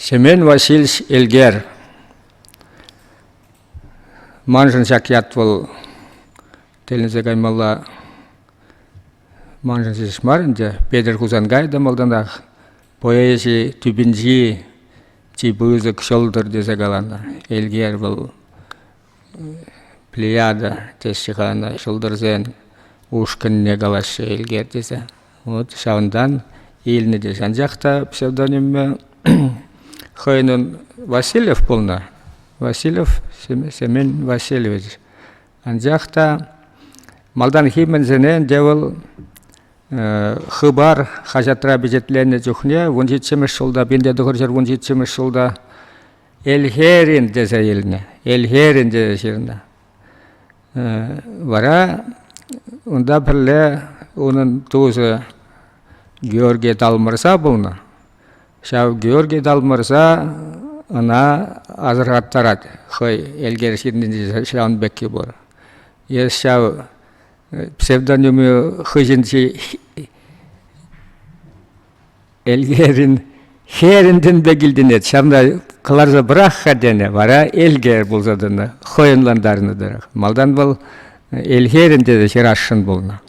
Семен Васильевич Эльгер. Манжын шакят был телінзе каймалла манжын шешмарынде Петр Кузангайда малданах поэзии түбінжи тибызык шолдыр десе калана. Эльгер был плеяда тесші калана шолдырзен ушкынне калашы Эльгер десе. Вот шаундан илні десе. Анжақта псевдонимі Хойнун Васильев полна. Васильев Семен Васильевич. Анжақта малдан химензенен девыл хыбар хажатра бюджетленне жүхне 17 жылда бенде дұғыржыр 17 жылда Эльхерин десе еліне. Эльхерин десе жеріне. Вара онда бірле оның туызы Георгий Далмырса болна. Шау Георгий Далмырса ана азырғаттарад. Хой Эльгер ширінде шауын бәкке бор. Ес шау псевдонимі хыжынчы Эльгерин херінден бәгілден ет. Шамда қыларза бірақ қадені вара Эльгер болзадыны хойынландарыны дырық. Малдан бұл Эльгерин деді шырашын болна.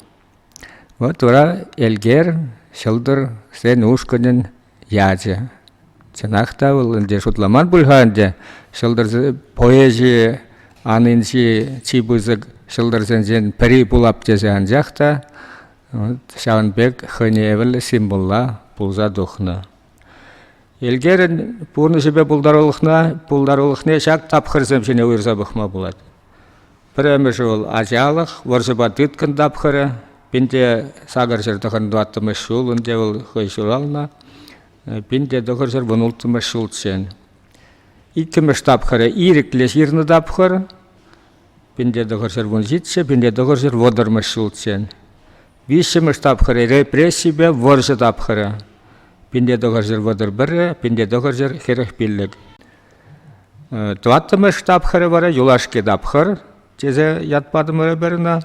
Вот ура Эльгер шылдыр сен ушкынын яжы. Чынақта бұл үнде шутламан бұлғанде шылдыр поэзия аныншы чибызык шылдыр сен пірі бұлап десе анжақта Шауынбек хыне әвіл символла бұлза дұқны. Эльгерін бұрны жібе бұлдарылықне шақ тапқырсым шіне ұйырса бұқма болады. Пірімі жол ажалық, варжыба түткін тапқыры, бінде сағыр жырдығын дуаттымыз шул, үнде ол хой шулалына, бінде дұғыр жыр бұнылтымыз шул тшен. Икіміш тапқыры ириклес ирны тапқыры, бінде дұғыр жыр бұн жетші, бінде дұғыр жыр водырмыз шул тшен. Вишіміш тапқыры репрессибе воржы тапқыры, бінде дұғыр жыр водыр бірі, бінде дұғыр жыр херіх білік. Туаттымыш тапқыры бары юлашке тапқыр, тезе ятпадым өрі біріна,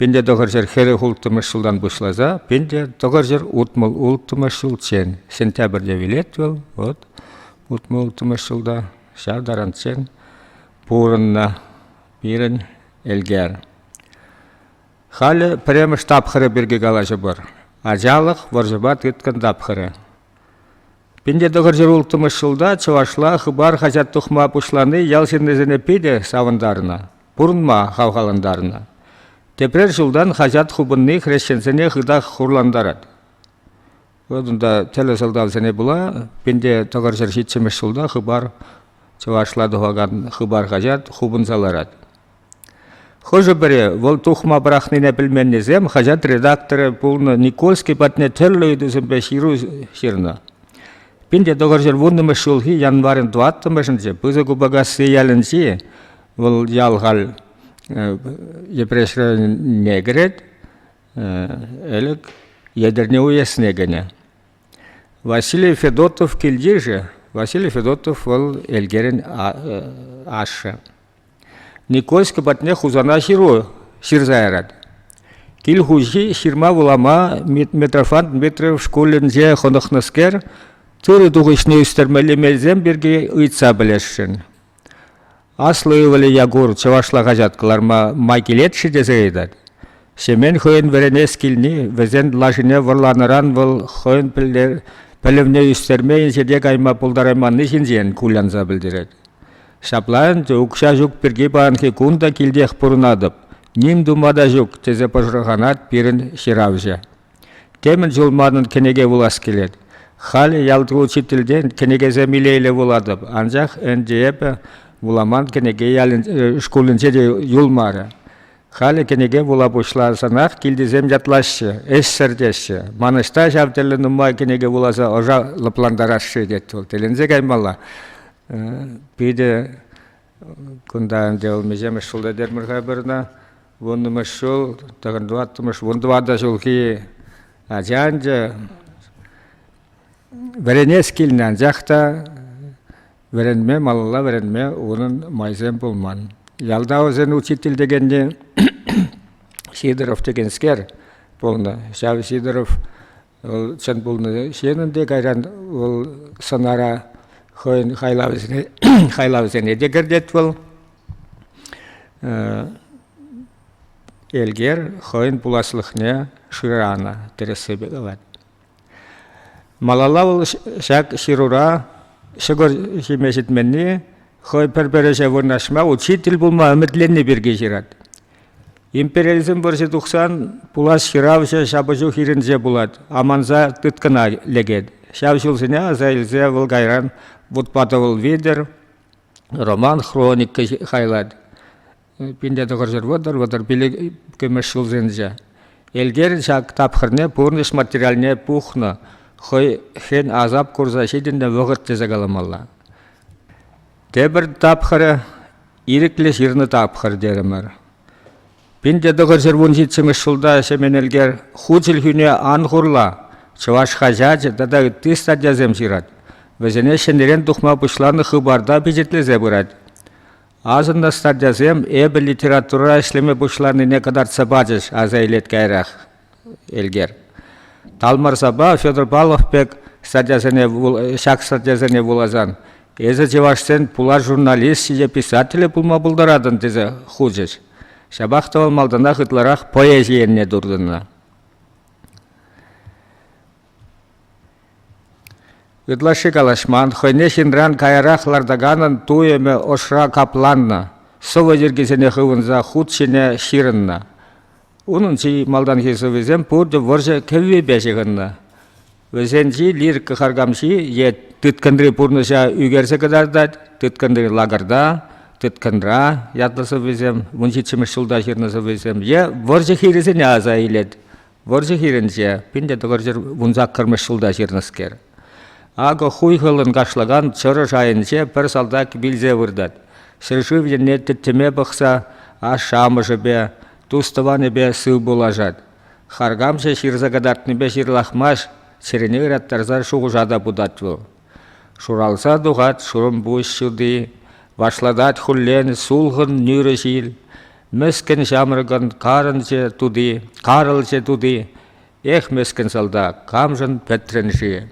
бінде дұғыр жыр херіх ұлттымыш жылдан бұшлаза, бінде дұғыр жыр ұтмыл ұлттымыш жыл чен. Сентябрде вилет был, вот, ұтмыл ұлттымыш жылда шардаран чен, бұрынна бірін Эльгер. Халі піреміш тапқыры бірге қалажы бар. Ажалық варжыбат үткен тапқыры. Бінде дұғыр жыр ұлттымыш жылда чывашла хыбар хажат тұхма бұшланы ялшынезіне пейде савындарына, бұрынма қауғалындарына. Тепрер жылдан хажат хубынны хрещенсене хыдақ хурландарад. Одында теле жылдалсене бұла, бінде дұғыр жыр жетшіміш жылда хыбар чывашла дұғаған хыбар хажат хубын заларад. Хожы бірі, ол тұхма бірақнына білменнезем, хажат редакторы бұлны Никольский батне төлі өйдізім бе ширу ширна. Бінде дұғыр жыр вұннымыш жылғы январын дуаттымышыншы, бұзы күбағасы ялыншы, ол ялғал епрешрі негірет, әлік едірне уясыне гіне. Василий Федотов келді же, Василий Федотов ол Эльгерін ашы. Никольский батне хузана ширзайрад. Кил хужи ширма вулама Митрофан Дмитриев школынже хонықныскер, түрі дұғышны үстермелемелзен бірге ұйтса білешшін. Аслы өвілі ягур чывашла жатқыларма майкелетші дезе едад. Шемен хойын веренес кілні, везен лашыне варланыран бұл хойын пілівне үстермейін жерде қайма пұлдарайманны жинзен кулянза білдіред. Шаплайын ұқша жүк бірге бағанқи күнда келдеқ бұрынадып, нем думада жүк тезе пожырғанат бірін ширавжа. Темін жылмадын кенеге улас келед. Халі ялты учителден кенегезе милейлі уладып, анжақ әндеепі уламан кенеге школынше де юлмары. Халі кенеге улап ұшларсанақ келдізем ятлашы, әссердеші. Манышта жавтелі нұмай кенеге уласа ожа лыпландарашы деді. Телензе каймалла. Биде күндаан деулмеземеш жылда дермірға біріна, вұннымыш жыл, тағын дуаттымыш, вұндуада жыл ки ажанжы, веренес келінен жақта, веренме, малыла веренме, оның майзен болман. Ялда өзен учитель дегенде Сидоров деген скер болны. Шау Сидоров чын болны. Шенінде қайран ол санара хойн хайлавзене дегердет был элгер хойн буласлыхне ширана тересебе галат. Малалавыл шак ширура шигор химешитменни хой пербереше вырнашма учитель булма үмітленне берге жират. Империализм бірші тұқсан пулас ширавшы шабыжу хирінже булат, аманза тұткына легед. Шабшылсыне азайлзе выл гайран бұтпатывыл видер, роман хроник хайлад. Пинде тұғыржыр вадар білі көмішшілзенже. Элгер шак тапқырне пұрныш материалне пухна, хой хен азап курза шедінде вғырт тезегаламалла. Тебір тапқыры ирикле ширны тапқыр дерімір. Пинде тұғыржыр вунжитсіміш шылда шемен элгер хучил хүне анғырла, чываш хажаджы дада үтті стадязем жират. Везене шенерен тұхма бұшланы хыбарда бежетлезе бұрад. Азында стадязем эбі литература ішлеме бұшланы не кадар цабаджыш азайлет кайрақ элгер. Талмар саба Федор Баловбек шак стадязене вулазан. Эзі жевашсен пулар журналист сиже писателі пулма бұлдарадын тезе хужыш. Шабақтавал малдана хытларақ поэзиенне дұрдына. Ыдлашы калашман, хойне шинран кайрақ лардаганын туеме ошра капланна, сова жергесене хывынза худшине ширынна. Унын чи малдан хесі візем пұрды варжа кәве бәшігінна. Візен чи лир кахаргамши е түткіндрі пұрныша үгерсе кадардад, түткіндрі лагарда, түткіндра ятлысы візем, вуншитшіміш шылда шырнысы візем. Е варжа хиресене аза илет, варжа хиренше, пинде тұғыржыр вунзақ кірміш шылда шырныскер. Ага хуй хылын кашлаган чыры жайынше бір салдак билзе вырдат. Шыршыв ене тіттіме бұқса, ашамышы бе, туставаны бе сыл болажат. Харгамшы ширзагадартны бе ширлахмаш, черене ыраттарзар шуғужада будат был. Шуралса дұғат шурым бұш шуды, вашладат хуллен сулғын нүрі жил, мүскін жамырғын карылче туды, ех мүскін салда, камжын петрен жи.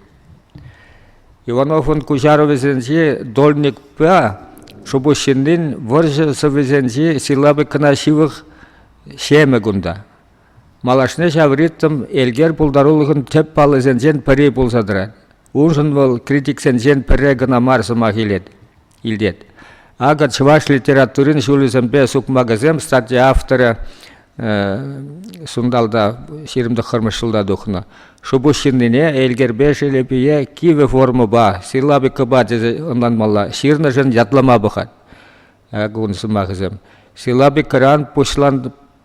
Ивановын Кужаровезенже дольник па, шубушиндин варжасовезенже силабы кынашивых шеме гунда. Малашне шавриттым элгер пулдарулығын теп палызенжен пірі болсадыра. Ужын бол критиксенжен пірі гына марсыма илдет. Ага чываш литературин шулызембе сукмагазем статья автора сундалда ширымды қырмышылда дұқына. Шубушиндине элгер бешелепие киве формы ба, силабы кыба дезе онланмалла, ширны жын ятлама бұқат. Гунсы мағызем. Силабы кыран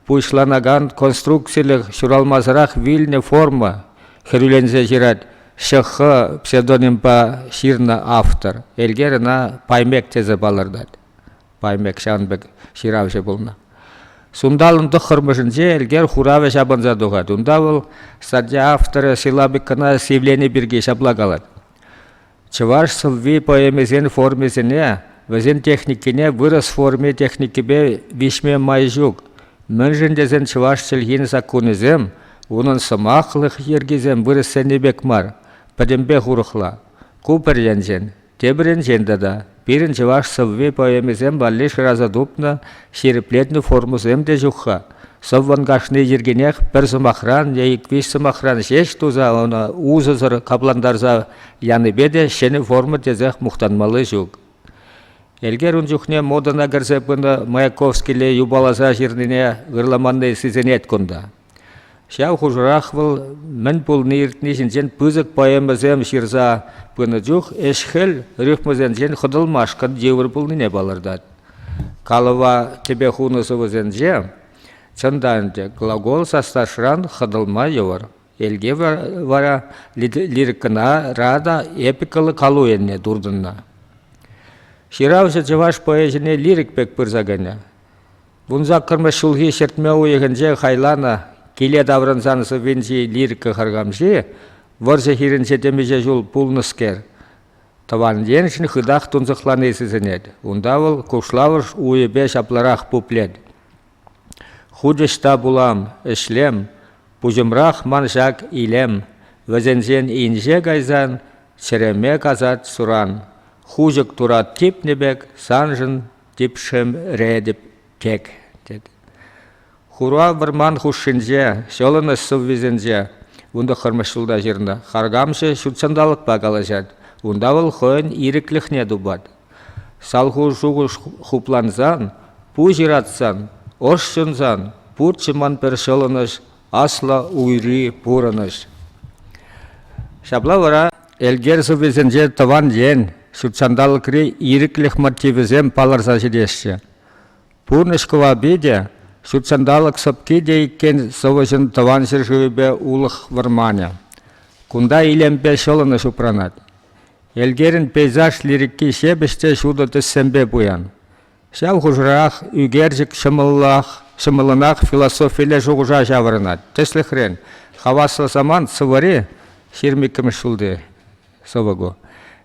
пушланаган конструкциялық шуралмазырақ вильне форма, херюлензе жират, шықы псевдоним ба ширна автор. Элгеріна паймек тезе балырдад. Паймек шанбек ширавше болна. Сундалын тұқырмышынже әлгер хураве шабынза дұғад. Унда бұл статья авторы силабы кына севлені бірге шаблагалад. Чываш сылви поэмезен формезіне, візен техникіне вырыс форме техникебе вишме май жүк. Мүнжіндезен чываш сілгін законызем, оның сымақлық ергезем вырыс сәнебек мар, пәдембе хұрықла. Купірленжен, тебіренжен дада. Бірін чываш сылви поэмезем баллеш разадупна шереплетні формузем де жүққа. Совван гашны ергенех бір сымақран, ейквиш сымақран шеш туза, оны узызыр капландарза яны беде шені формы тезех мұқтанмалы жүк. Элгер ұн жүхне модана гірзепіні Маяковскілі юбалаза жерніне ғырламанны сізенет күнда. Шау хужырақ бұл мін пулны иртнешін пызык поэмазем ширза пыны жүх эшхел рюхмазен жен хыдылмашқын жевір пулны не балырдад. Калыва тебе хунысы візен же, чынданде глагол састашран хыдылма евір. Элге вара лирикына рада эпикалы калу енне дурдынна. Ширавшы жываш поэзіне лирик пек пырзагане. Бұнзақ кірмі шылғы шертме ойығынже хайлана келе давранзанысы венжи лирика харгамжи, варжа хирінше темеже жол пулныскер. Таван деншін хыдақ тұнзықланы есізінеді. Онда ол кушлавыш уы беш апларақ пуплед. Худышта булам, ішлем, пужымрақ манжак илем, вәзензен инже гайзан, череме казат суран. хужык турат типнебек, санжын типшем редеп кек. Хуруа варман хушинже, шолына сыввизенже, унда хырмышылда жерна. Харгамшы шутсандалық багалажад. Унда выл хойын иреклихне дубад. Салху жугуш хупланзан, пу жиратсан, ошшынзан, пурчыман першолыныш, асла уйри пураныш. Шабла вара элгер сыввизенже таван ден, шутсандалықри иреклих мотивизем паларса жидешше. Пурнышкова биде, шутсандалық сапкиде иккен совышын таван сыршывебе улық варманя. Кунда илембе шолыны шупранат. Элгерін пейзаж лирикки шебіште шуды түссембе буян. Шау хужырақ үгержік шымылынақ философийле жуғыжа жавырынат. Теслі хрен, хаваслы заман сывари шермекім шулды совыгу.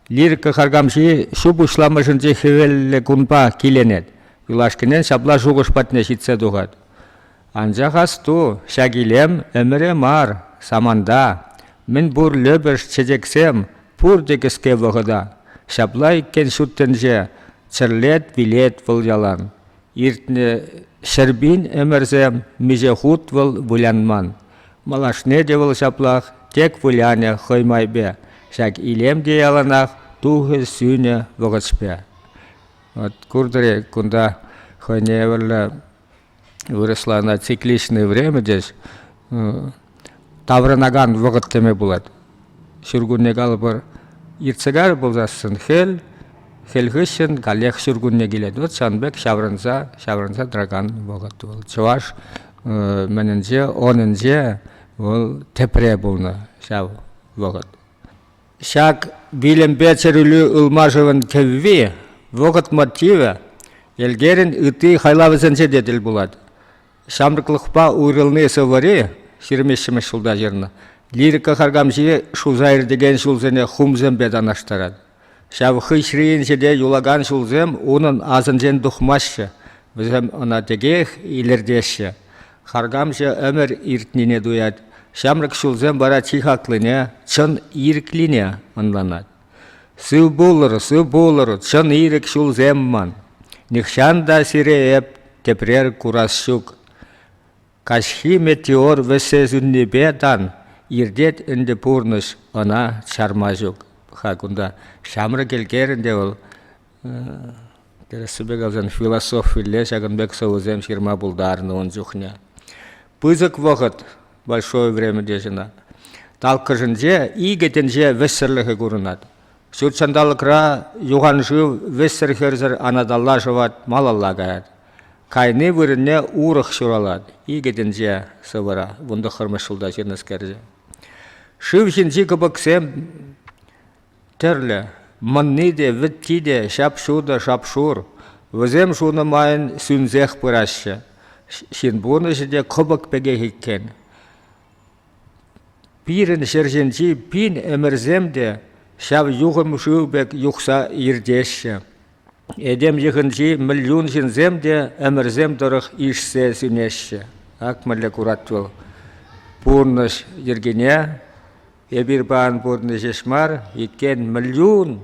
Лирика харгамши шу бушламышынже хевелле кунпа киленет. Юлашкинен шабла жуғыш патне шитсе дуғад. Анжа хасту, шагилем өмірі мар, саманда. Мен бұр löбірш чедексем, пур дегіске вғыда. Шабла иккен шуттенже, чырлет билет выл ялан. Иртне шербин өмірзем, меже худ выл вулянман. Малашне де выл шаблах, тек вуляне хоймайбе. Шак илем де яланах, тухы сүйне вғычпе. Вот курдыре, кунда хойне выросла на цикличное время здесь, тавранаган вғыт теме булат. Шүргүнне қалыбыр ирцегар болзасын хелгішін қалех шүргүнне келеді. Вот шанбек шаврынса драган вғыт бол. Чуваш менінже, онынже тепре болны шав вғыт. Шак билембе чәрілі ұлмажывын кевви, вғыт мотиві, елгерін үті хайлавызынше деділ болады. Шамрықлықпа ұйрылны сывари, шермешімі шулда жерні. Лирика харгамши шулзайыр деген шулзене хумзем бедан аштарад. Шав хышрииншеде юлаган шулзем, оның азынжен дұхмашы, бізем она тегех илердеші. Харгамши өмір иртніне дуяд. Шамрық шулзем бара чихаклыне, чын ирклине анланад. Сыл болыр, чын ирік шулзем ман. Нихшанда сире еп, тепрер курас шук. Кашхи метеор весе зүннебе дан, ирдет үнді пурныш, ана чарма жүк. Хакунда шамры келгерінде ол, тересібек алзан философ филле, шагынбек соузем ширма бұлдарыны он жүхне. Пызык вғыт, большое время дежина. Талқыжынже, игетенже вессерлігі көрінат. Шүртшандалықра юғанжы вессерхерзір анадалла жыват малалла гаят. Кайны вырынне урық шуралад. Игетенже сывыра, бұнды қырмышылда жернескерже. Шывшінжі кыбықсем тірлі, мұнниде, віттиде, шапшуда, шапшур. Візем шуны майын сүнзех бұрашы. Шин бұны жеде кыбық беге хеккен. Пирін шерженжі пин әмірземде, шав юғым шуыбек юқса ирдеші. Эдем жығынжи миллион жінземде әмірзем дұрық ішсе сүнеші. Акмәлі кураттыл. Пұрныш ергене, ебір баған пұрны жешмар, еткен миллион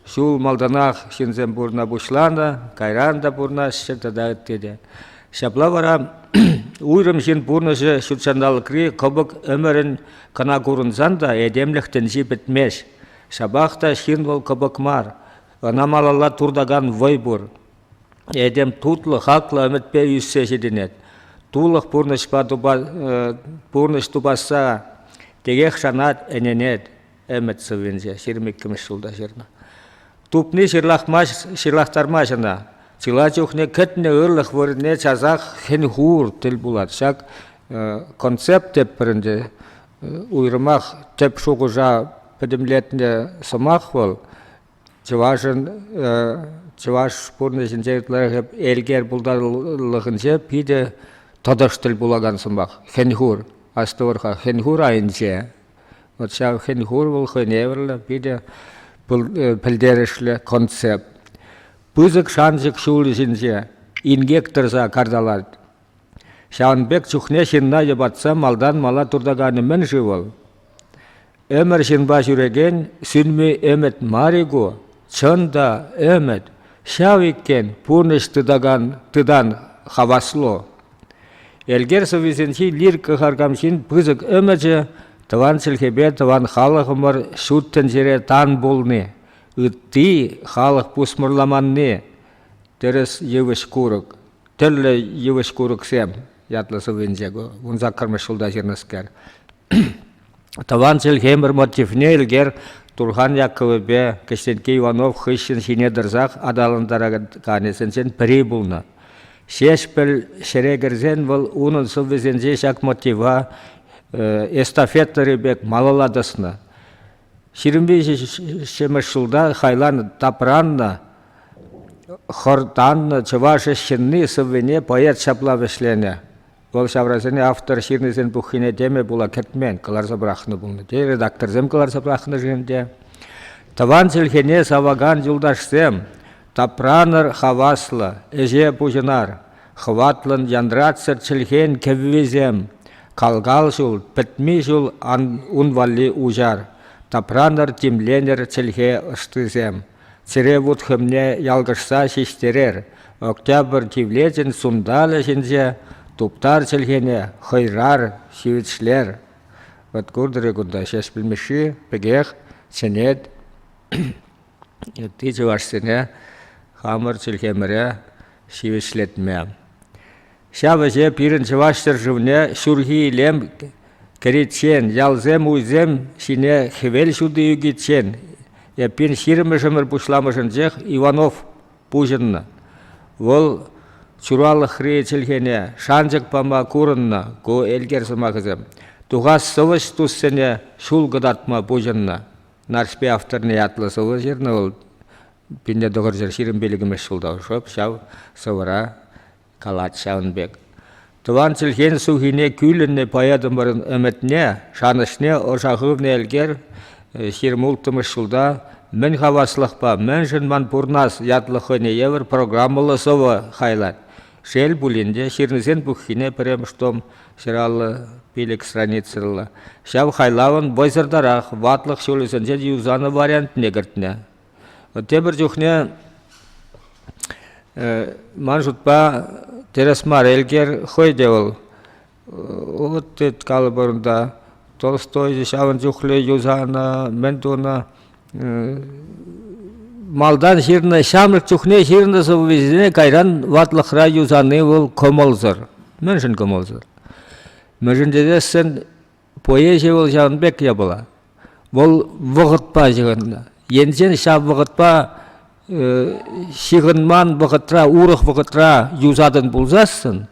шул малданақ жінзем бұрна бұшлана, кайранда бұрна шыртада өттеді. Шапла вара уйрым жин пұрнышы шүтшандалықри қыбық өмірін кана көрінзанда әдемліктен жи бітмеш. Шабақта шин ол қыбық мар. Анамалалла турдаган вой бур. Эдем тутлы, хақлы өмітпе үссе жедінет. Тулық пұрныш тубаса тегех шанат әненет әмет сывензе, шермеккіміш жылда жерна. Тупны шырлақтарма жына. Чыла жүхне кәтіне ұрлық вөріне чазақ хен хур тіл булат. Шак концепт теп бірінде ұйрымақ теп шуғыжа пөдімлетіне сымақ бол. Чываш пұрны жінжетлері әлгер бұлдарлығынше пиде тадаш тіл булаган сымақ. Хенхур, астывырға хенхур айынше. Вот шау хенхур бұл хеневерлі пиде пілдерішлі концепт. Пызык шанжық шулы жінже ингекторза кардалад. Шаунбек чухне шинна ебатса малдан мала турдаганы мен живол. Өмір жинба жүреген сүнмі өмет маригу, чында өмет, шавиккен пуныш тыдан хавасло. Элгер совизенчи лирка харгамчин пызык өмеже, тыван сілхебе, тыван халығымыр шуттен жере тан болны. Үтті халық пусмырламанны, терес евыш курык, тілі евыш курык сем, ятлысы венжегі, ұнзақ кірміш жылда жернескер. Тыван сілхемір мотивне елгер Турхан Яковыбе, Кыштенке Иванов, Хыщин, Шинедырзақ, адалындары қанесінсен пірей бұлны. Шешпіл шерегірзен бұл ұнын сылвезензе шак мотива эстафеттері бек малаладысны. Ширімбей шеміш жылда хайлан тапранны, хортанны, чывашы шынны сыввене поэт шаплавышлене. Бұл шавразыне автор ширнезен бұхине деме бұла кетмен, кыларса бірақны бұлны. Де редакторзем кыларса бірақны жынде. Таван сілхене саваган жылдашсем, тапраныр хаваслы, эже бұжынар, хватлын яндратсыр чілхен кеввезем, калгал жыл, пітмей жыл унвалли ужар, тапраныр тимленер чілхе ұштызем. Цере вудхымне ялгышса шештерер, октябрь тивлезен сундалы жінзе, туптар чілхене, хайрар, шивітшлер. Вот курдыры күнда шеш білмеші, пегех, ченет, ти жывашсыне, хамыр чілхеміре, шивітшлетме. Шавы же пирін жываштыр жывне, шурхи илем, керетчен, ялзем уйзем, шине хевел шуды югетчен. Епин ширімі жымыр бұшламышын жех Иванов пужынны. Ол чуралы хрие чілхене, шанжық пама курынны, ко элгер сымағызым. Туғас сывыш туссене шул гыдатма пужынны. Наршпе авторны ятлы сывы жерні ол пинде доғыр жер ширім белігімеш шулда ұшып, шау сывыра калат шауынбек. Тыван чілхен сухине күлінне паядымырын үмітне, шанышне ошағывне элгер, ширмултымыш жылда мен хаваслықпа, мен жынман пурнас ятлықыне евір программалы сова хайлат. Шел булинде ширнызен бұхине піремштом шыралы пилік страницылы. Шав хайлауын бойзырдарақ ватлық шөлісінже юзаны вариант негіртіне. Тебір жүхне ман жұтпа тересмар элгер хойде ол. От тет калы бұрында Толстой шавын жүхлі юзаны, мен туны малдан ширны, шамрық жүхне ширны сыввезіне кайран ватлықра юзаны ол комолзыр. Мен жын комолзыр. Мен жын дедесін поэзия ол жауынбек ябыла. Ол вғытпа жығынна. Ензен шав вғытпа шиғынман вғытра, урық вғытра юзадын бұлзасын.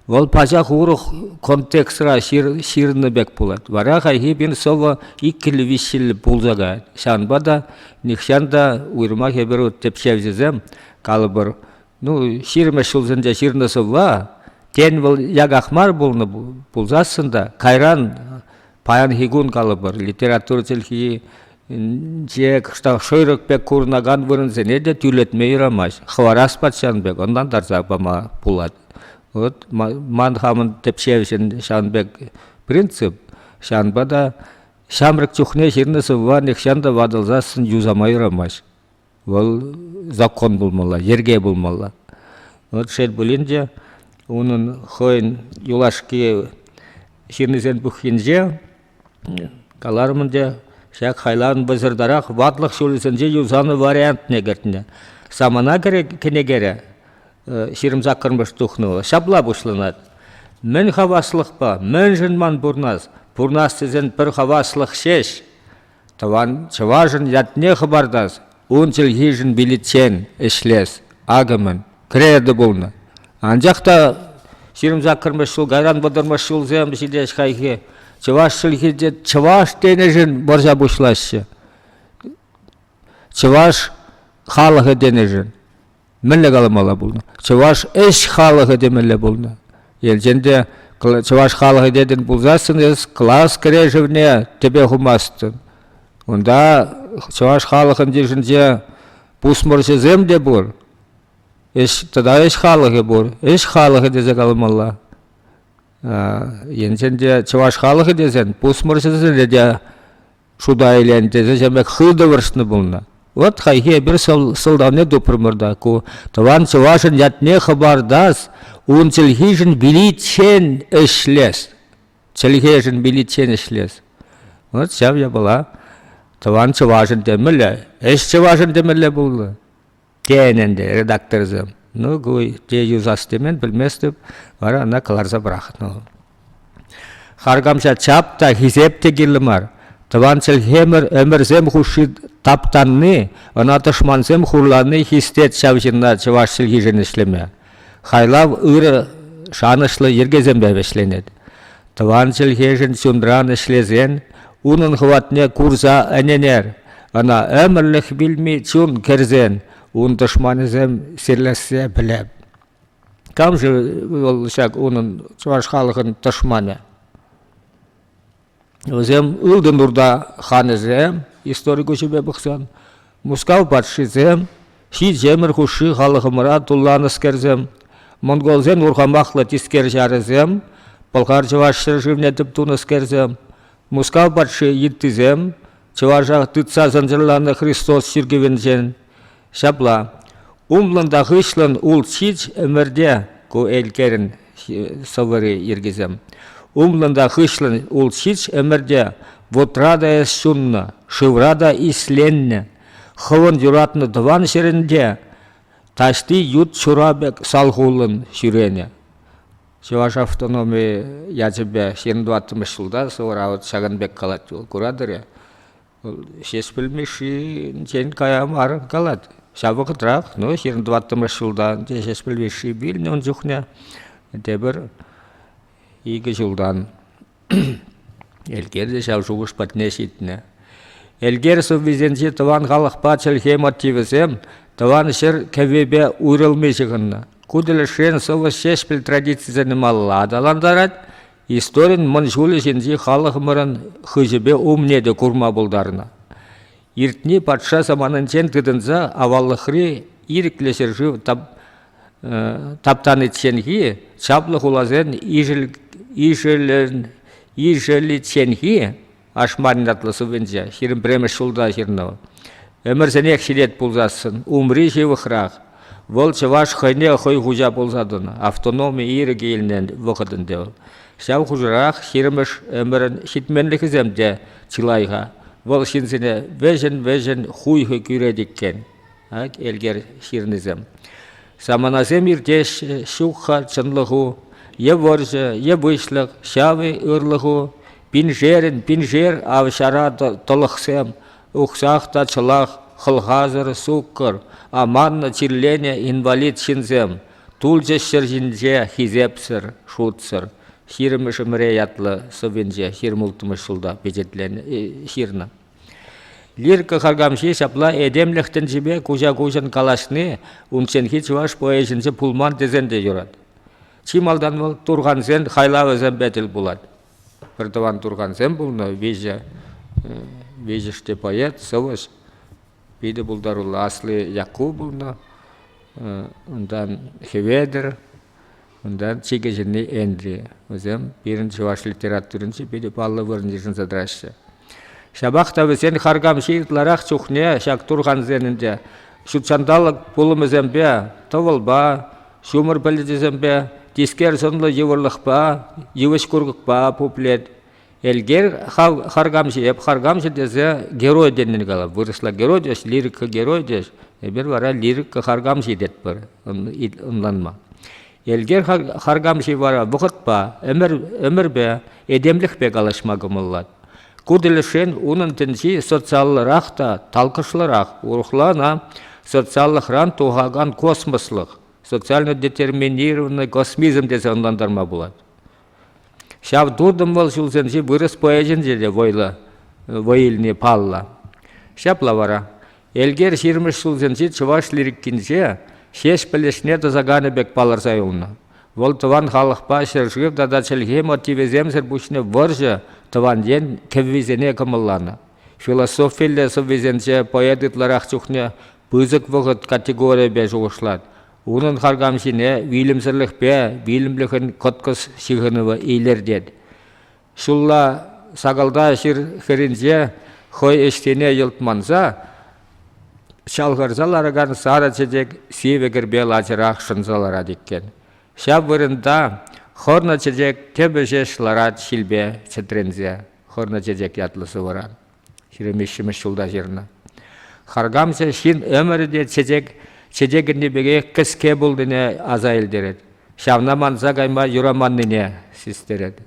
Ол пажақ урық контекстра ширны бек болады. Вара қайхи бен сова иккілі вишілі бұлзаға. Шанба да, нихшанда уйрма хебір өттеп шевзізем, калы бір. Ширме шылзында ширны сова, тен бұл яг ақмар бұлны бұлзасында, кайран паян хигун калы бір. Литература тілхи же қыштақ шойрық бек көрінаған вырынзене де түйлетмей рамаш. Хварас патшан бек, ондан дарзақ бама бұлады. Вот ман хамын тепшевшен шанбек принцип, шанба да шамрық чухне ширнысы ва нехшанда вадылзасын юзамай рамаш. Ол закон булмалла, ерге булмалла. Вот шел булинже, унын хойн юлашки ширнызен бухинже, калармынде шак хайларын базырдарақ вадлық шөлісінже юзаны вариант негертіне. Самана кенегере, ширымзақ кырмыш тухну, шабла бұшланады. Мен хаваслықпа, мен жынман бұрнас. Бұрнас тізен бір хаваслық шеш. Таван чыважын ятне хабардас. Он чілгежін билетчен ішлес, агымын, кіреді бұлны. Анжақта ширымзақ кырмыш жыл, гайран бұдырмыш жыл зем шилеш қайхе. Чываш шылхеде чываш денежін боржа бұшлашы. Чываш халығы денежін. Мәлі қалымала бұлны. Чываш әш халығы демелі бұлны. Елженде чываш халығы дедін бұлзасын ез класс кірежівне тебе хумастын. Онда чываш халығын дежінде бұсмыршы земде бұр. Тада әш халығы бұр. Әш халығы дезе қалымала. Елженде чываш халығы дезен бұсмыршы земде шуда елен дезе жемек хылды выршны бұлны. Вот хайхе бір сылдавне допырмырда, ку таван чавашын ятне хабардас, ун чилхижін билитчен ішлес. Чилхижін билитчен ішлес. Вот шав я была, таван чавашын демілі, чавашын демілі болды. Тененде, редакторзым. Ну, гуй, те юзас демен, білместіп, вара ана каларза брахтны. Харгамша чапта хизепте гилмар. Таванчыл хемер өмірзем хушид таптанны, ана тышманзем хурланы хистет шавжинна чавашчыл хижен ішлеме. Хайлав ыры шанышлы ергезем бәбешленет. Таванчыл хижен сундран ішлезен, унын хватне курза әненер. Ана өмірлік білмей чун керзен, ун тышманызем серлесе білеп. Кам же ол шак унын чаваш халықын тышманы? Өзем ылдын урда ханызем, историк өчебе бұқсан, Мускав батшызем, ши жемір хуши халықымыра тулланыс керзем, Монголзен урхамақлы тискер жарызем, Палқар чавашшыр живнетіп туныс керзем, Мускав батшы еттізем, чаважақ тытса занжырланы Христос шіргевенжен, Шапла, умлында хышлын ул чич өмірде, ку элькерін савыры ергезем. Умлында хышлын ул чич өмірде, вотрада эсшунна, шыврада исленне, хывын юратны дыван шерінде, ташты ют чурабек салхулын шүрене. Чаваш автономия ячебе 22 жылда сывырауыт Шаганбек калат жол курадыры. Шеш білмеші чен каям арын калат. Шабықытырақ, но 22 жылдан шеш білмеші білін он жүхне. Дебір 2 жылдан Элгерде шау жуғыш патне шетіне. Элгер соввезенше таван халық патшыл хемотивізем, таван шыр кәвебе уйрылмей шығынна. Кудылы шен совы шешпіл традицияны малла адаландарад, историн мұншулы женже халық мұрын хыжыбе умнеді курма бұлдарына. Иртне патша саманынчен тыдынза аваллықры ириклешер жив таптаны тшенхи, чаплы хулазен ижелі тшенхи, ашмаринатлы сувенже, хирім премеш шулда хирнау. Өмірсен екшелет бұлзасын, умри живықрақ. Вол чаваш хайне хой хужа бұлзадын, автономия ири кейілінен вұқыдын деу. Шау хужырақ хиріміш өмірін хитменлікі земде чилайға. Вол шинсіне вежен хуйхы күредіккен. Элгер хирнізем. Саманазем иртеш шуққа чынлығу, е воржы, е бұйшлық, шавы ұрлығу, пинжер авшара толықсем, ұқсақта чылақ, қылғазыр суққыр, аманны чирлене инвалид шинзем, тулжы шыржинже хизепсір, шутсыр, хиріміші міреятлы сывенже, хирмултымыш жылда бежетлені хирна. Лирка харгамши шапла эдемлехтен жібе кужа-кужан калашны, унченхи чуваш поэжінжі пулман дезенде жүрад. Чималдан бол турғанзен хайлавызен бәтіл бұлад. Бірдаван турғанзен бұлны вежіште поэт, сывыш. Биді бұлдарулы аслы яку бұлны, ондан хеведер, ондан чигежіні эндри. Өзем бірін чуваш литературынчы биді баллы вырнежін задрашы. Шабақтабы сен харгам шейтларақ чухне шак турғанзенінде. Шутчандалық бұлымызембе, товылба, шумыр білдізембе, тискер сонлы евырлықпа, евіш күргікпа пуплет. Элгер харгамши дезе герой деннен кала. Вырысла герой деш, лирика герой деш. Эбер вара лирика харгамши дет бар, онланма. Элгер харгамши вара бұқытпа, өмірбе, едемлікпе қалашма гымыллад. Кудылышен унын тінші социаллырақ та талқышлырақ, урухлана социаллықран туғаған космослық, социально детерминированный космизм десе онландарма болады. Шав дурдым бол шулсенші вырыс поэжін жерде войліне палла. Шапла вара. Элгер 20 шулсенші чуваш лириккінше шеш білешіне тазағаны бек палар сайылына. Вол тыван халықпа шыршығып дадачылге мотивеземсір бұшыны варжы тыван ден кеввизене кымылланы. Философиялы соввезенше поэдытларақ чухне бұзық вғыт категория бе жуғышлад. Унын харгамшине вилімсірлік бе, вилімлігін коткыз шығынывы ейлер дед. Шулла сағалда шыр хірінже хой ештене елтманса, Шалғарзаларыған сара чедек сивегір бел ачырақ шынзалара деккен. Шап вырында хорна чедек тебежеш ларат шилбе четрензе. Хорна чедек ятлысы варан. Ширемешіміш шулда жерна. Харгамсы шин өмірде чедегінне беге кіске бұлдыне азайыл деред. Шавна манза гайма юраманныне систеред.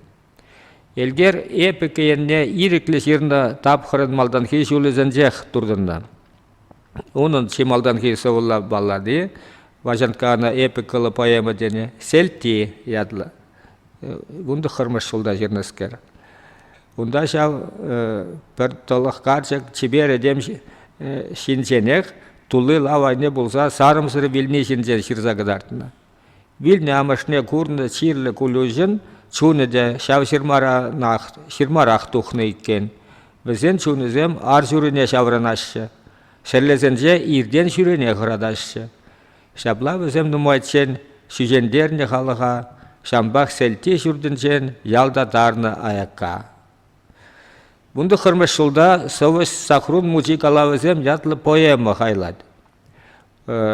Елгер епікейенне ириклі жерна тапқырын малдан хей жулы зенжех турдында. Onun çimaldan ki savunla balladı. Vajankana epiklı poema dene. Selti yadlı. Bunda kırmış şulda jirnesker. Bunda şav bir tolak karçak çiber edem şincenek tulu lavayne bulsa sarımsırı bilni şince şirza gadartına. Bilni amaşne kurna çirle kulujin çune de şav şirmarak tuhne ikken. Ve sen çune zem arzurine şavranaşçı. Şerlezence irden şürene kıradaşçı. Şabla bizim numayçen şüjenderne halığa, şambak selti şürdüncen yalda darını ayakka. Bunda kırmış şulda savaş sakrun muzikala bizim yatlı poema haylad.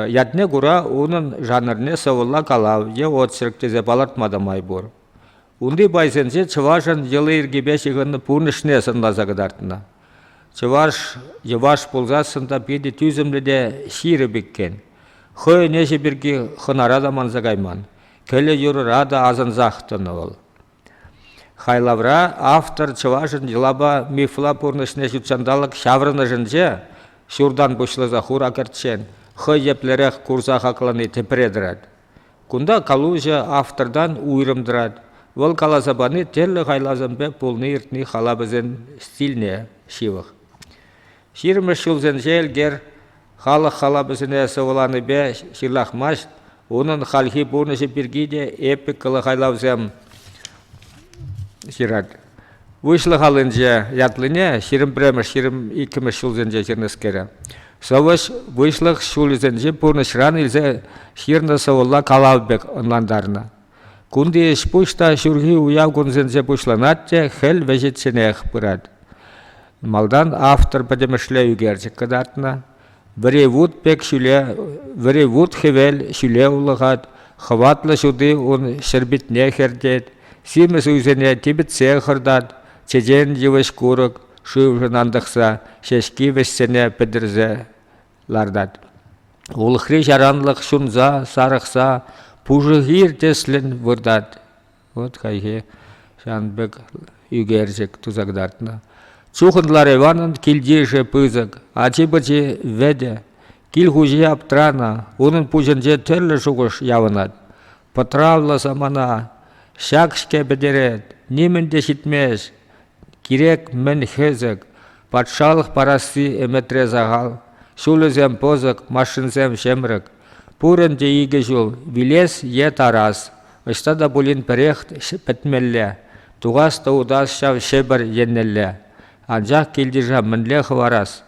Yatne gura onun janrne savulla kalav, ye otsirkteze balartmada maybur. Undi bayzence çıvaşan yılı irgibe şiğını purnışne sınlaza gadartına. Çıvaş yavaş bulzasında bir de tüzümlüde şiiri bikken. Höy neşe birgi hınara da manzagayman. Köle yürü rada azın zahtını ol. Haylavra автор çıvaşın yılaba mifla purnışne şutsandalık şavrını jınca şurdan buşlıza hura kertçen. Höy yeplerek kurza haklanı tepredirad. Kunda kaluja автордан uyrımdırad. Vol kalazabani telli haylazambe pulni irtni halabızın stilne şivıq. Şirmiş şulzen jelger халық халабысыне сывыланы бе ширлахмаш, onun халхи бурнышы биргиде эпик кылы хайлавзем шират. Вышлы халынже ятлыне ширим премеш, ширим икимеш шулзенже ширнескере. Савыш вышлых шулзенже бурнышран илзе ширна сывылла калавбек онландарына. Кунди шпушта шурги уяв гунзенже бушланатте хел вежетсенех пырат. Малдан автор подемешлею герчик кадатна. Вревуд пек шуле, вревуд хевел шуле улыгат, хватлы шуды он шербитне хердет, симес үзене тибетсе хырдат, чежен живеш курык, шывжынандықса, шешки вессене педірзе лардат. Улхри жаранлық шунза, сарықса, пужығир теслен вырдат. Вот кайхе шанбек югерчик тузагдартна. Чухынлар Иванын килдеше пызык, ачы-бычы веде, кил хужи аптрана, onun пужынже төрлі шуғыш явынат. Патравлы самана, шакшке бедерет, немінде шитмеш, керек мен хезік, патшалық парасы эметре зағал, шулызем позык, машинзем шемрік, пурынде игі жул, вилес е тарас, ұшта да бұлін перехт пәтмелле, туғас таудас шав шебір еннелле. Анжақ келдежа мінле хварас.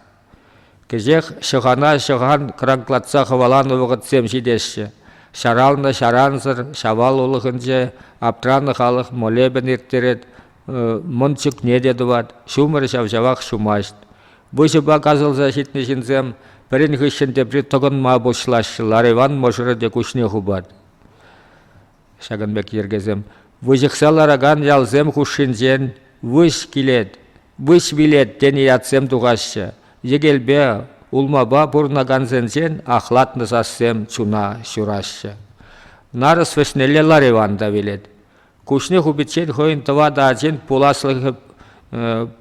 Кезех шыған кранклатса хвалан ұвығыт сем жидеші. Шаралны шаранзыр, шавал ұлығынже, аптыраны халық молебен ертерет, мұнчық не дедіват, шумыр шавжавақ шумашт. Бұшы бақ азылза шетнешінзем, бірін хүшін депре тұғын ма бұшлашы, лариван мошыры де күшіне хубад. Шағынбек ергезем. Выжықсалар аған ялзем хүшінжен, выш келед. Выш билет тени ятсем туғашы. Егелбе улмаба бұрнаган зенсен ахлатны сассем чуна шурашы. Нарыс вешнеле лариванда билет. Кушны хубитчен хойын тыва дачен пуласлығы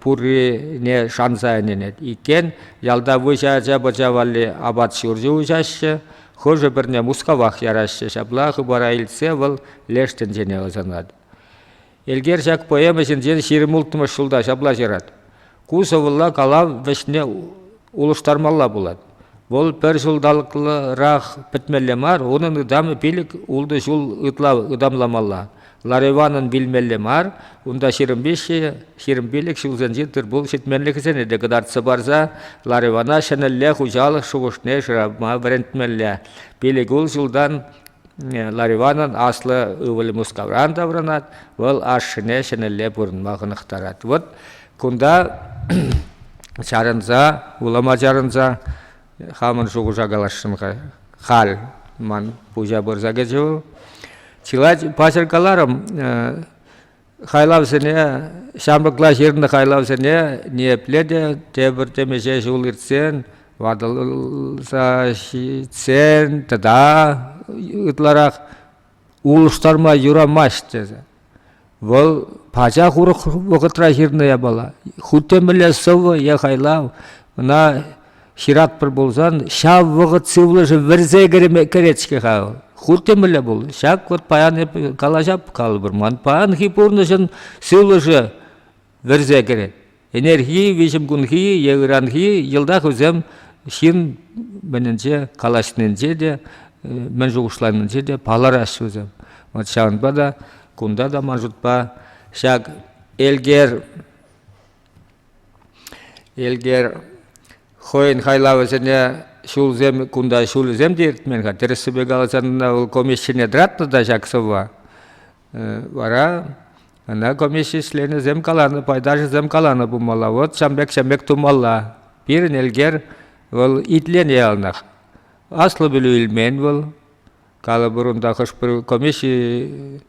пурри не шанзайненет. Икен ялда выжача бачавали абат шуржы ужашы, хожы бірне мускавах ярашы. Шаблағы бара илсе выл лештен жене озанады. Елгер жак поэма жинжен ширим ултымы шулда шабла жират. Кусовылла калав вешне улыштармалла булат. Бол пер жулдалықлы рақ бітмелле мар, оның ыдамы пилік улды жул ыдамламалла. Лариванын билмелле мар, унда ширим билік шулзенжен тұрбул шетменлік зене де кыдартсы барза, Ларивана шенелле хужалық шуғышне шырабма бірентмелле. Пилік ул жулдан Лариванын аслы ывылы мускавран давранат, ол ашшыне шенелле бұрынмағын ықтарат. Вот, күнда жарынза, улама жарынза, хамын шугужа галашынға хал ман пужа борза гечу. Чилач пачеркаларым хайлавсыне шамбыкла жерінде хайлавсыне непледе тебір темеше жулыртсен вадылса шитсен тада ытларақ улуштарма юрамаш тезе. Вол пача хурық вғытра жеріне бала. Хуттеміле сывы я хайлав. Мына шират бір болсан, шав вғыт сывлыжы вірзе керечке хау. Хуттеміле бол. Шак вот паян калажап калы бір. Ман паян хипурнышын сывлыжы вірзе керет. Энергии, вишім күнхи, егіранхи, елдақ өзем шин мененче калашненче де, мен жуғышланынче де палар ашы өзем. Вот шағынба да, кунда да мажутпа, шак элгер хойын хайлавысыне шул зем, кунда шул зем дейірт менға, тересі бегалысанына комиссияне дратты да шак сыва. Вара, ана комиссиясілені зем каланы, пайдажы зем каланы бұмала. Вот шамбек тумалла. Бірін элгер ол итлене алнақ. Аслы білу илмен ол. Калы бұрында қыш бір комиссия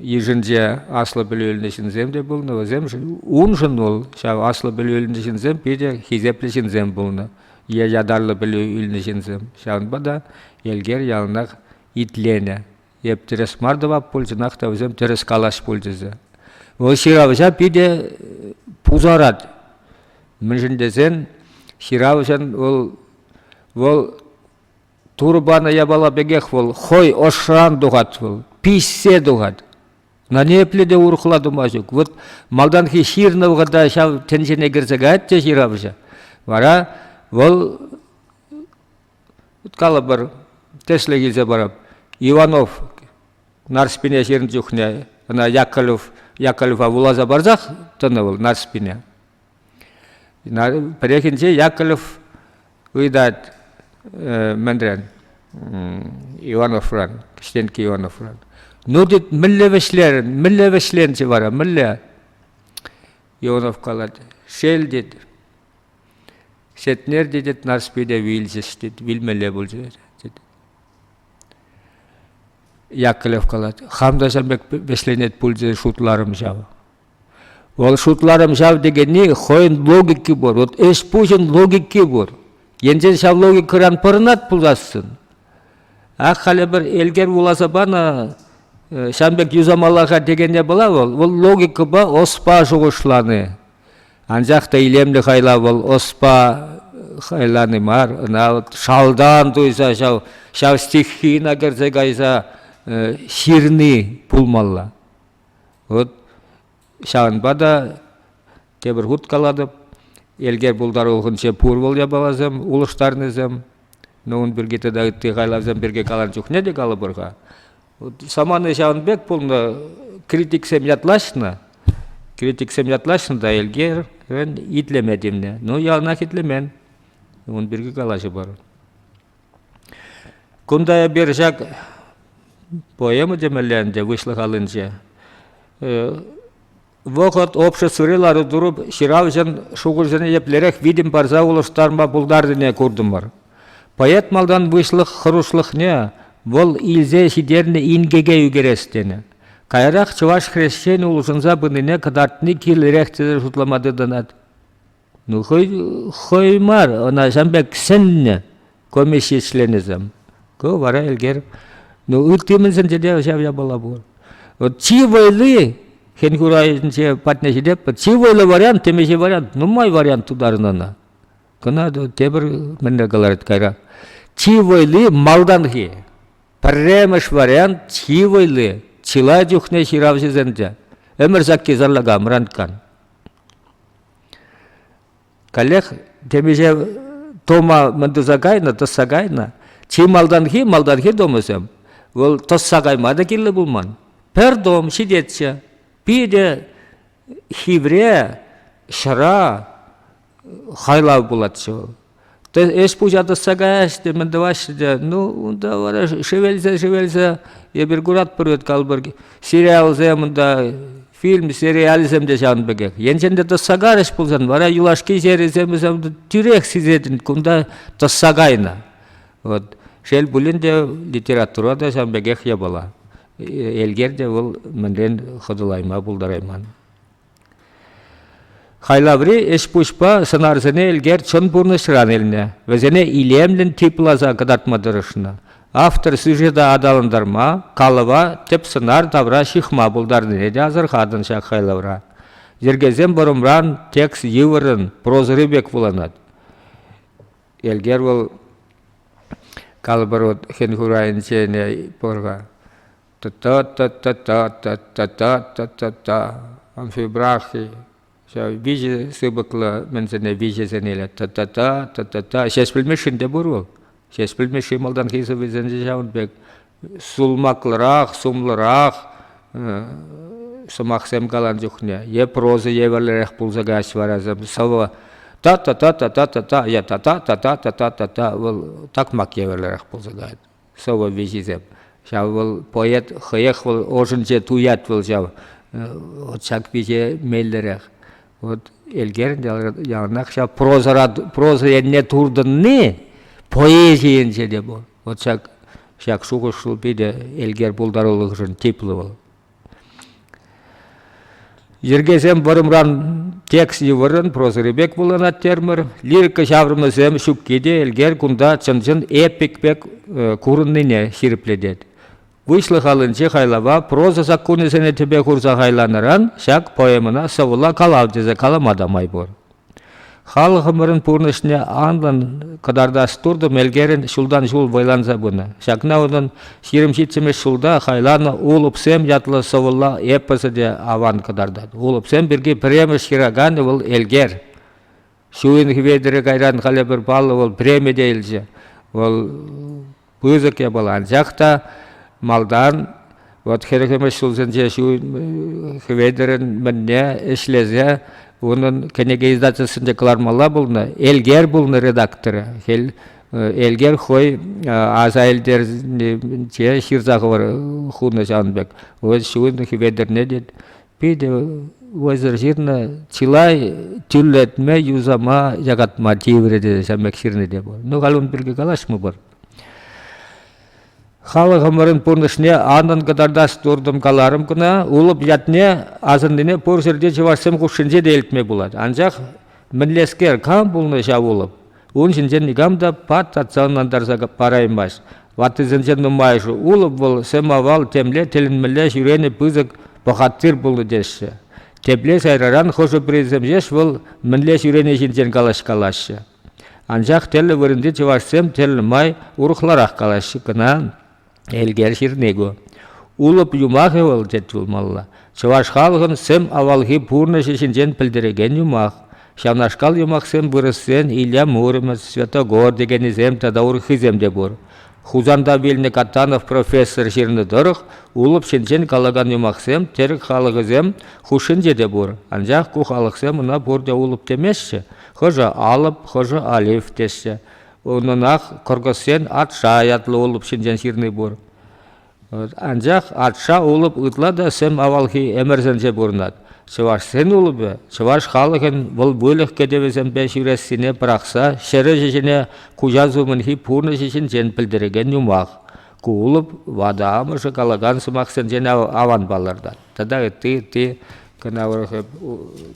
ежінде аслы білу илнешін земде бұлны. Зем унжын ол. Шау аслы білу илнешін зем, пейде хизеплешін зем бұлны. Ежадарлы білу илнешін зем. Шауын бада элгер ялнақ итлене. Еп терес мардыва пульчынақ та өзем терес калаш пульчызы. Ол ширавыша пиде пузарад. Мүншіндесен ширавышан ол турбана ябала бегех ол хой ошран дуғат ол, писсе дуғат. На непледе урхла думажук. Вот малданхи ширнавға да шав теншене кірсеге әтте ширавыша. Вара ол калы бір тесле келсе барап. Иванов нарспине жерін жүхне, Яковлев авулаза барзақ тыны ол нарспине. Перекінше Яковлев ұйдат мәндірен Ивановран, кіштенкі Ивановран. Ну дед мүлле вешлерін че бара, мүлле. Иванов қалады, шел дед. Сетнер дедет нарспине вилсіз дед, вилмеле бұл дед. Яковлев қалады. Хамдашан бек бесленет пульзе шутларым жау. Ол шутларым жау деген не? Хойын логики бор. Вот эш пушын логики бор. Енжен шав логикыран пырынат пуласын. Ақ қалы бір елгер уласа бана Шамбек юзамалаға дегенде бола ол. Ол логика ба оспа жуғышланы. Анжақта илемлі қайла ол оспа қайланы мар. Шалдан туйса шау стихина керсе қайса ширни пулмалла. Вот шағынба да кебір ғұт қалады. Елгер бұлдар олғынше пұр бол ябалазым, ұлыштарнызым. Нуын бір кеті дағытты қайлазым бірге қалан жоқ. Не де қалы бұрға? Саманы шағынбек бұлны критиксем ятлашына. Критиксем ятлашына да елгер итлемедімне. Ну, яғынақ итлемен. Нуын бірге қалашы бар. Күндая бір жақ поэма демелленде вышло халынче. Вокот обществолары дуруп ширавжан шугуржаны еплерек видим барза улыштарма булдардыне курдым бар. Поэт малдан вышлых хырушлых не, вол илзе сидерне ингеге үгерестене. Кайрак чуваш хрещен улышынза быныне кадартны килеректеде жутламады дынат. Ну хой мар, она жамбек сенне комиссиясленезем. Ко вара элгер. Ну, үлтемінсін жеде жав ябала бұл. Чи войлы, хен курайынше патнеші деп, чи войлы вариант, темеші вариант, нумай вариант тударынана. Кына тебір мінді қаларыд кайра. Чи войлы малданхи. Пірреміш вариант, чи войлы, чила жүхне ширавшы зенде. Өмір закки зарлага мұрандкан. Калех темеше тома мінді загайна, тосагайна. Чи малданхи домысым. Ол тоссағаймады келі бұлман. Пер дом шидетші. Пиде хивре шыра хайлау бұладшы. Эш пужа тоссағайшды, мінді вашды. Ну, онда вара шевелзе, ебір гурат бүрет қалбір. Сериал зе, мұнда film serializmde şan begek. Yençende de sagarış bulsan var ya yulaşki serizemizem direkt sizedin kunda da sagayna. Вот şel bulinde literatura da şan begek ya bala. Elger de ol menden xıdılayma buldarayman. Haylavri eş puşpa sanarsene elger çon burnu eline ve zene ilemlin tiplaza kadartmadırışına. Автор сюжета адалындарма, қалыва, теп сынар тавра шихма бұлдарын еде азыр қадын шақ хайлавра. Зергезен бұрымран текст евырын, прозырыбек бұланады. Елгер бұл қалбыр хен хурайын чене порға. Та-та-та-та-та-та-та-та-та-та амфибрахи. Вижі сыбықлы, менсене вижі зенелі. Та-та-та-та-та-та. Шеш білмешінде бұрыл. Шеш білмеші малдан кейсі бізенде жауын бек. Сулмақлырақ, сумлырақ, сумақсем қалан жүхне. Е прозы еверлерек бұлзағаш варазым. Сава та-та-та-та-та-та-та, я та-та-та-та-та-та-та-та. Ол такмақ еверлерек бұлзағайды. Сава вежізем. Жау ол поэт хыех ол ожынче туят ол жау. Отшак веже мейлерек. Вот элгер яғынақ жау проза енне турдын не? Поэзиенче де бұл. Вот шак шуғышыл бейді элгер бұлдарылығы жын теплі бол. Ергезем бұрымран текст евырын прозырыбек болан аттермір. Лирика шаврымызем шүккеде элгер күнда чын-чын эпик-пек күрінніне ширіпледеді. Вышлы халынче хайлава проза законысыне тебе курса хайланыран шак поэмына савыла калавдезе каламадамай бор. Халық ғымырын пұрнышне андын қадардас тұрдым әлгерін шулдан жул байланса бұны. Шакна оның ширімшетсімеш шулда хайланы олыпсем ятлы савыла эппасы де аван қадардады. Олыпсем бірге премеш шираганы ол әлгер. Шуын хведері қайран қалы бір балы ол преме дейлже. Ол бұзыке балан. Жақта малдан вот херекемеш шулсенже шуын хведерін мінне ішлезе onun kenege izdatçısında kılarmalla bulna, elger bulna redaktöre. Elger koy Azail der şirzağı var худна жанбек. O şuun hiveder ne dedi? Bir de o zirjirna çilay tülletme yüzama jagatma tivrede şamek şirne de bu. No galun birge galaş mı var? Халық ғымырын пұрнышне анын қадардас тұрдым қаларым күна, ұлып ятне азындыне пұр жерде жывашсым құшынже дейлтме болады. Анжақ мінлескер қам бұлны жау олып. Он жінжен игамда пат атсанандарса параймаш. Ваты зінжен нұмайшы. Ұлып бұл сэмавал темле телінмілі жүрені пызық бұқаттыр бұлны деші. Тепле сайраран қошы президем жеш бұл мінле жүрені жінжен қалаш-қалашы. Анжақ телі вырынды жывашсым телінмай ұрықларақ қалашы күна. Элгер ширнего. Улып юмах evvel жетул малла. Чаваш халғын сем авалғы пурны шешінжен пілдіреген юмах. Шамнашкал юмах сем бұрыссен Илья Муромец, Святогор деген изем тадаур хиземде бұр. Хузанда Вильны Катанов профессор ширны дұрық, улып шенжен калаган юмах сем терік халығы зем хушын жеде бұр. Анжақ ку халық сем ұна бұрда улып демешші. Хожа алып, хожа алиф дешші. Онынақ қырғызсен атша аятлы олып шенжен ширны бұр. Анжақ атша олып ұтла да сем авалхи әмірзенже бұрнат. Чываш сен олыбы, чываш халығын бұл бөлік кедевізен бәш үресіне бірақса, шәрі жешіне күжазумын хи пұрны жешін жен пілдіреген юмақ. Кулып вада амышы калаган сымақ сен жен аван балардан. Тада ты кына ұрығы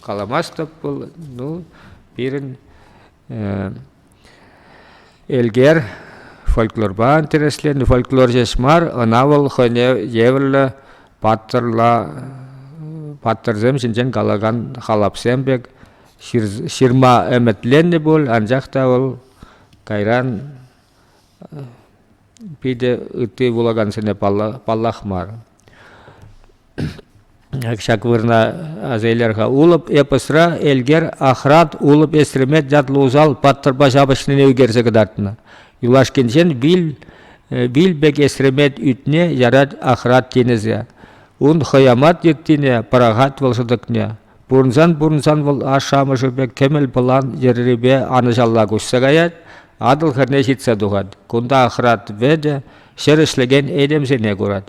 каламастып бұл, бірін Элгер фольклорба интереслен, фольклор жешмар, анавал хойне еврлі паттырзем шинчен калаган халапсембек, ширма әметленне бол, анжақта ол кайран пиде үтті булаган сене паллахмар. Шак вырна азайларға улып эпосра элгер ахрат улып эстремет jaтлы узал паттырба жабышнын өгерсе кыдартына. Юлашкенжен бил бек эстремет ütне ярат ахрат тенезе. Un хыямат еттине парагат волшыдыкне. Бурнзан вол ашамышы бек кемел план жерребе анышалла кушсагаят, адыл хырне житсе дугат. Кунда ахрат веде шерешлеген эдемсене курат.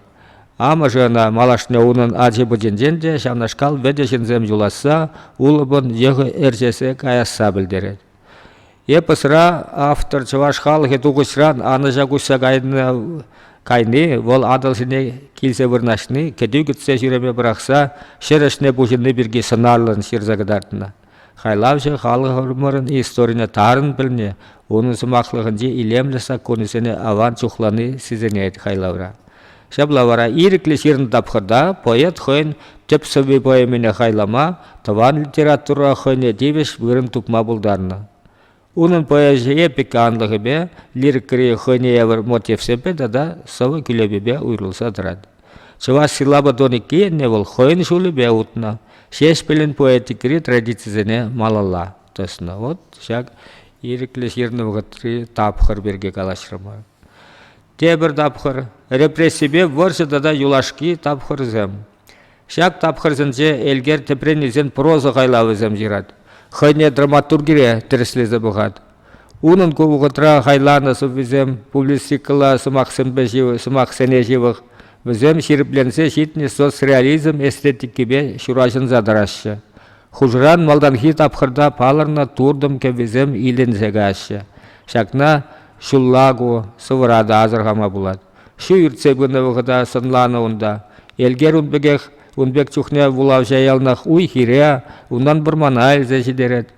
Ама жана малашне унын ажы бұжынжен де шамнашкал ведешінзем юласа, улыбын егі әржесі каяса білдереді. Епысыра автор чываш халығы туғышран аны жагуса кайны, ол адалшыне келсе вырнашны, кеду күтсе жүреме бірақса, шерешне бұжынны бірге сынарлын шерзагыдартына. Хайлавшы халығы ғырмырын историяны тарын біліне, оның сымақлығынже илемліса конысыны аван чухланы сізіне еді хайлавра. Шаблавара ириклі шерін тапқырда, поэт хойн төп сөбі поэмене хайлама, таван литература хойне девеш вырын тупма бұлдарына. Унын поэзия эпика анлығы бе, лириккері хойне евір мотивсе бе, дада савы күлебі бе ұйрылса дырады. Чыва силаба доникке не бол хойн шулы бе ұтына, шеш білін поэтикері традицизіне малала тосына. Вот, шак ириклі шерін ұғытыры тапқыр берге калашырма. Тебір тапқыр, репрессибе варшы дада юлашки тапқыр зем. Шак тапқыр зенже элгер тепренізен проза қайлавы зем жирад. Хойне драматургире тіріслезі бұғад. Унын көбіғытра қайланысы візем, публистикала сымақсене живық. Візем шеріпленсе шитне соцреализм эстетиккебе шурашын задарашы. Хужран малданхи тапқырда палырна турдым ке візем илензеге ашы. Шакна шуллагу сывырада азырғама бұлад. Шу үртсе күні вғыда сынланы онда. Елгер унбек чухне вулав жаялнах уй хире, унан бұрмана әлзе жидерет.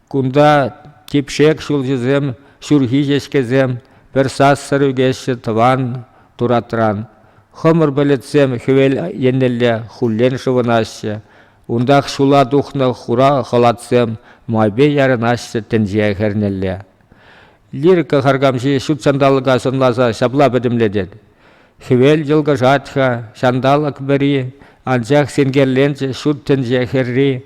Кунда типшек шул жызем, шурхи жешкезем, бір сас сырыгеші тыван туратран. Хымыр білетсем хөвел еннелле хуллен шывынашы. Ундақ шула духны хура халатсем, майбе ярынашы тенжия хернелле. Лирика харгамши шут сандалыға сынласа шабла бідімледед. Хөвел жылғы жатха, шандалык бірі, анжақ сенгерленші шут тенжия херри.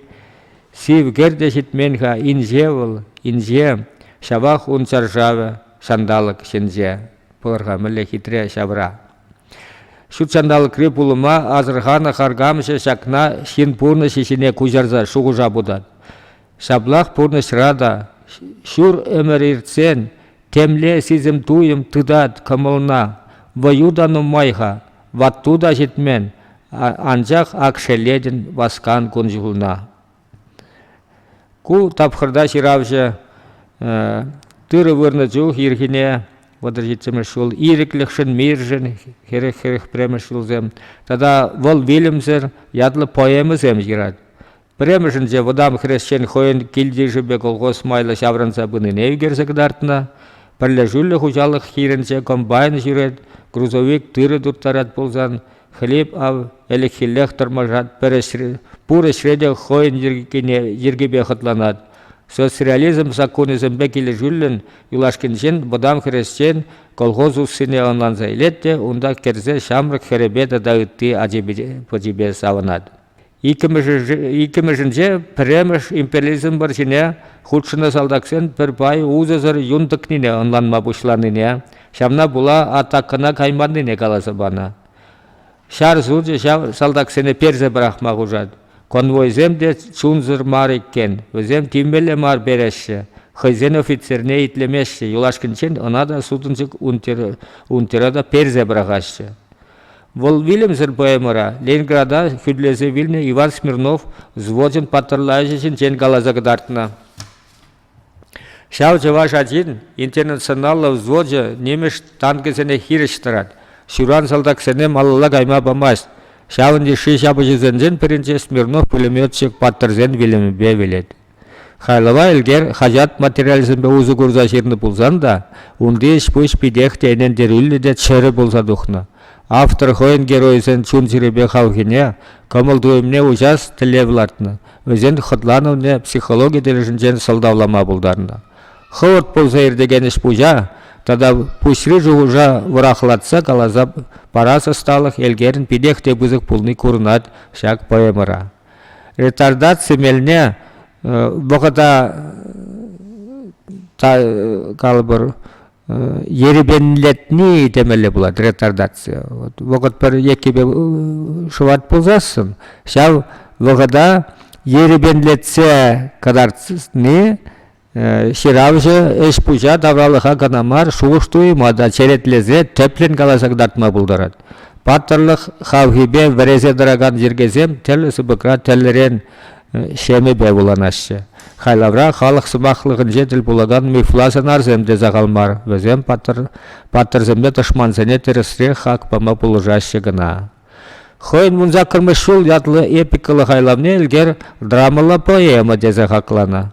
Сив керде житменха инже выл, инже, шабақ унчаржавы, шандалык шенже. Пырға мүлі хитре шабра. Шут шандалык репулыма азырғаны харгамшы шакна шин пурны шишіне кужарза шуғужа будад. Шаблақ пурны шрада, шур өмір иртсен, темле сизім туйым тыдат кымылна, ваюдану майха, ваттуда жетмен, анжақ акшеледін басқан күнжулна. Ку тапқырда ширавжы түрі вырны жух ирхине, водыр жетсімі шул, ириклікшін миржін, херек премішілзем. Тада вол вилімзір, ядлы поэмізем жирад. Премішінже водам хрещен хойын келді жібе колғос майлы шавранса бұны невгерзі кдартына. Пірлі жүлі хужалық хирінше комбайн жүред, грузовик түрі дұртарат болзан, хлеб ав әлікхиллех тұрмажат, пұры шреде хойын жергебе қытланат. Соцреализм законызым бәкелі жүлін, юлашкеншен, бұдам хрещен, колғоз ұсыне онланза елетте, онда керзе шамрық херебеді дағытты ажебе савынады. Икімішінже премеш империализм бар жіне худшыны салдаксен бір бай ұзызыр юндықніне онланма бұшланыне, шамна бұла атақына каймадныне қаласы бана. Шар зұлжы салдаксене перзе бірақма ғужад. Конвойзем де чунзыр мар еккен, өзем тимбеле мар береші, хызен офицерне итлемеші, юлашкінчен онада судынчык унтирада перзе бірағашы. Вол Вильямсер поэмыра, Ленинграда хүдлезе Вильне Иван Смирнов взводен патырлайжышын жен галазагдартына. Шау жаваш один интернационалла взводжа немеш танкесене хирыштырат. Шуран салдаксене малыла гайма бамас. Шауынде шишабы жызензен пірінче Смирнов пулеметчик паттырзен вилімбе велет. Хайлава елгер хажат материализмбе узы курза жерні бұлзан да, унды ішпуш пидехте енендер үлі де чәрі бұлза дұхна. Автор хойын геройзен чун жиребе халгине, камылдуымне ужас тілевлартны, өзен хытлануне психология дәрежінжен салдавлама бұлдарына. Хывырт болса ердеген іш пужа, тада пушри жуғужа вырақлатса калазап парасы сталық елгерін пидехте бұзық пулны курнат шак поэмыра. Ретардация мелне бұғыда калбыр еребенлетни темелі болады ретардация. Бұғыд бір екебе шыват бұлзасын. Шау бұғыда еребенлетсе кадарцысны ширавжы эш пужа давралыға канамар шуғыштуй мада черетлезе төплен каласагдартма бұлдарад. Паттырлық хавхибе врезе дыраган жергезем телесі бұқра телерен шеме бе буланашы. Хайлавра халық сымақлығын жетіл булаган мифласын арземде зағалмар. Везем паттырземде тышманзене тересре хақ пама булыжашы гына. Хойн мұнза кірмішул ятлы эпикалы хайлавне елгер драмалы поэма дезе хақлана.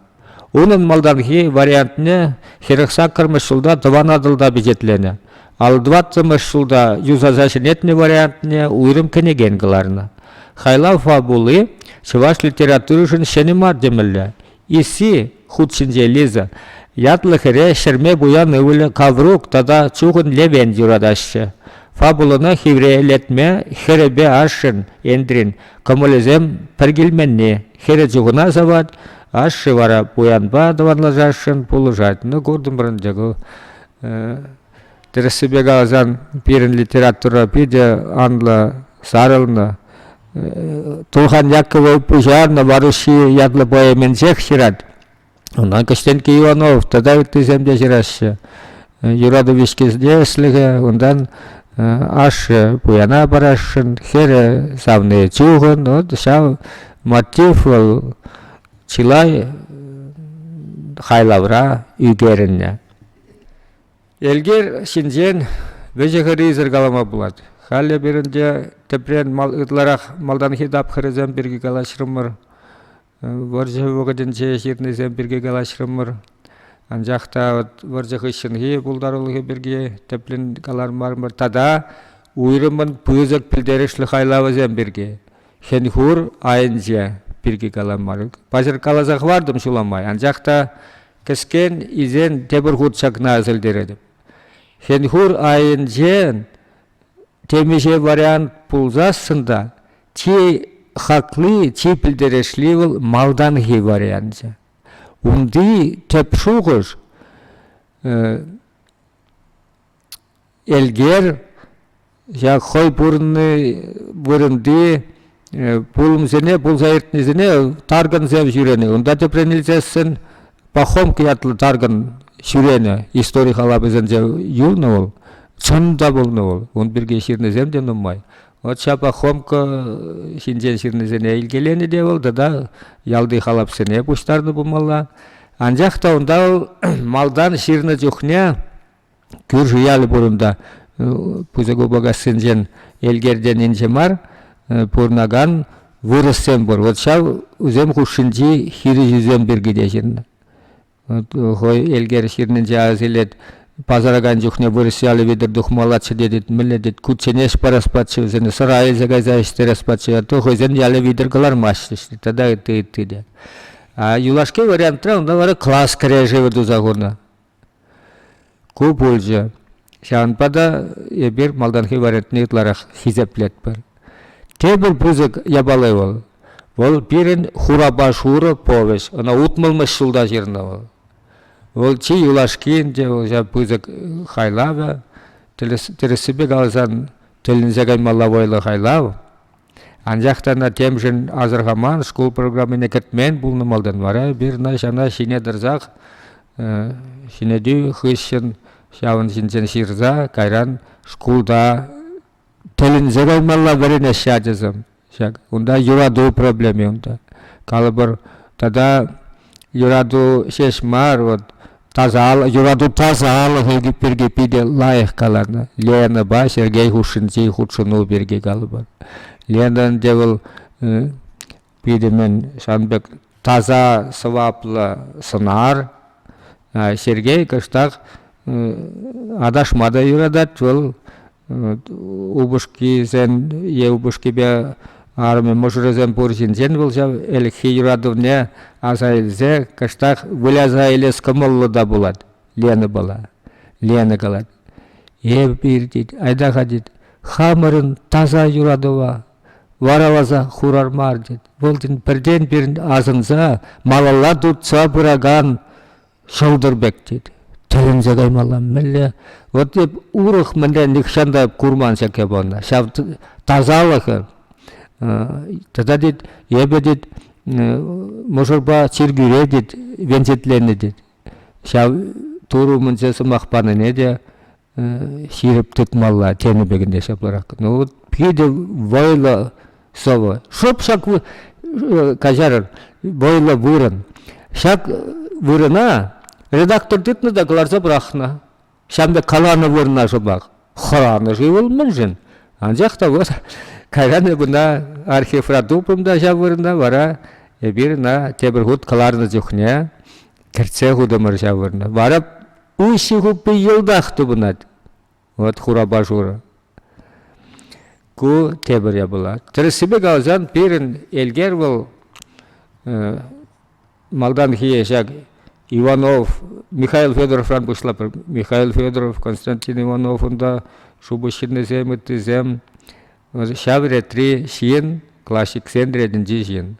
Унын малданхи вариантне херекса кірмішулда дванадылда бежетлене. Ал 20 жылда юзазашынетне вариантне уйрым кенеген кыларына. Хайлав фабулы чуваш литературышын шенемар демелле. Иси худшинже лиза. Ятлы хере шерме буян өвілі каврук тада чуғын левен юрадашы. Фабулына хеврейлетме херебе ашын эндрин. Комолезем піргілменне. Хере чуғына завад ашы вара буянба даванлажашын пулыжат. Ну көрдім біріндегі Тересібе ғазан пирін литература пиде анла сарылна. Тулхан Яковлев пужарна варуши ядлы поэмен жек шират. Онан Костенки Иванов тада өттіземде жирашы. Юрады вишкезде слігі, ондан ашы пуяна барашын, хере савны чуғын, шау мотив чилай хайлавра үйгерінне. Елгер шинжен вежеғі рейзір қалама болады. Хале бірінде тепрен ұтларақ малдан хидап қырызен бірге қалашырымыр. Варжы өғыдінше жернезен бірге қалашырымыр. Анжақта варжығы шынғы бұлдарылығы бірге теплен қалармармыр. Тада ұйрымын пүйізік пілдерішлі қайлауызен бірге. Хенхур айынже бірге қаламар. Базыр қалазақ вардым шуламай. Анжақта кіскен изен тебір құтшақна әзілдер Хенхур айынжен темеше вариант пулзасында чи хақлы, чи пілдерешлі ол малдан хей вариантжа. Унды тепшуғыш елгер қой бұрынды пулымзене, пулзайыртнезене тарган зев жүрені. Унда тепренілзесін пахом киятлы тарган жүрені история халабызын юлны ол, чында болны ол. Он бірге ширнезем де нұмай. От шапа хомка шинжен ширнезене елгелені де ол, да ялды халапсыне бұштарды бұмалла. Анжақта онда ол малдан ширны жүхне күр жиялы бұрында пузагу бағасынжен елгерден инжемар пұрнаган вырыссен бұр. Вот шау үзем құшынжи хири жүзем біргеде жирны. Хой елгер ширнен жағы зелет пазараган жүхне вырысялы ведір дұхмалатшы дедет, мілі дед, күтсенеш параспатшы, өзені сырайы зәгаза іштер то хойзен ялы ведір кылар машты, тада үтті де. Юлашке вариантра, онда вары класс кіре живы дұзағырна. Көп өлжі. Шағынпада ебір малданхи вариантны ұтларақ хизеплет бар. Тебір бұзық ябалай ол. Ол бірін хурабашуры повеш, она утмылмыш жылда жеріне ол. Ол чи юлашкин де ол бұзық хайлавы, тірісібе қалызан тілінзе қаймалла ойлы хайлавы. Анжақтана темжін азырғаман школ программіне кәтмен бұлны малдан вара, бір жана шине дырзақ, шинеду хыщын шауын шинжен ширза, кайран школда тілінзе қаймалла біріне шадызым. Онда юраду проблеме онда. Калыбыр тада юраду шешмар, юраду тазалы хылгіп бірге пиде лайық қаларны. Лена ба, Сергей Хушинжи худшыну бірге калыбыр. Ленан девіл пидемен Шанбек таза сываплы сынар. Сергей кыштақ адашмада юрадат, ол убышки зен, убышки бе арме можырызен буржинжен болжа, әлікхи юрадывне азайлзе кыштақ выляза елес кымыллы да болады. Лена бала, Лена қалады. Bir дейді, айдаға дейді, хамырын таза юрадыва, вараваза хурармар дейді. Болдың бірден азынза, малалар дұтса бұраган шылдырбек дейді. Тілінзе қаймалам мүлі. Вот деп ұрық мүлі никшанда курман шәке болна. Шав тазалығы. Тада дейді, ебе дейді, мұжырба чергюре дейді, вензетлені дейді. Шав туру мүнсе сымақпаны не де, сиріп тытмалла тені бегінде шапларақ. Ну вот пиде войла совы. Шоп шак кажарыр войла вырын. Шак вырына редактор тытны да кыларса брахна. Шамда каланы вырына шобақ. Хораны жывыл мүнжін. Анжақта вот кайраны бұна архив радупымда жавырына вара бір на тебір худ каларны жүхне кірце худымыр жавырына. Вара уйши хуппи йылдақты бұнад. Вот хураба жура. Ку тебір я бұла. Тірісібі қалжан перін елгер бұл малдан хиешак Иванов, Михаил Федоров ран бұшлапыр. Михаил Федоров, Константин Иванов онда шубышынны земітті зем. Шавре 3 шиен, классик сендредінжі шиен.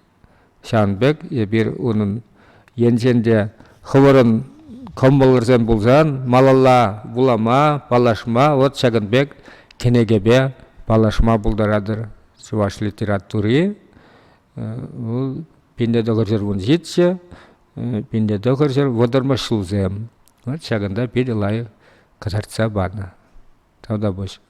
Шанбек, бір оның енженде хывырын комбалырзен бұлзан, малалла булама, палашма, вот Шагынбек кенегебе палашма бұлдарадыр. Чуваш литературы. Пинде доғыржыр бұн жетші, пинде доғыржыр водырма шылзем. Вот Шагында бір лайы катарца бана. Тавда бош.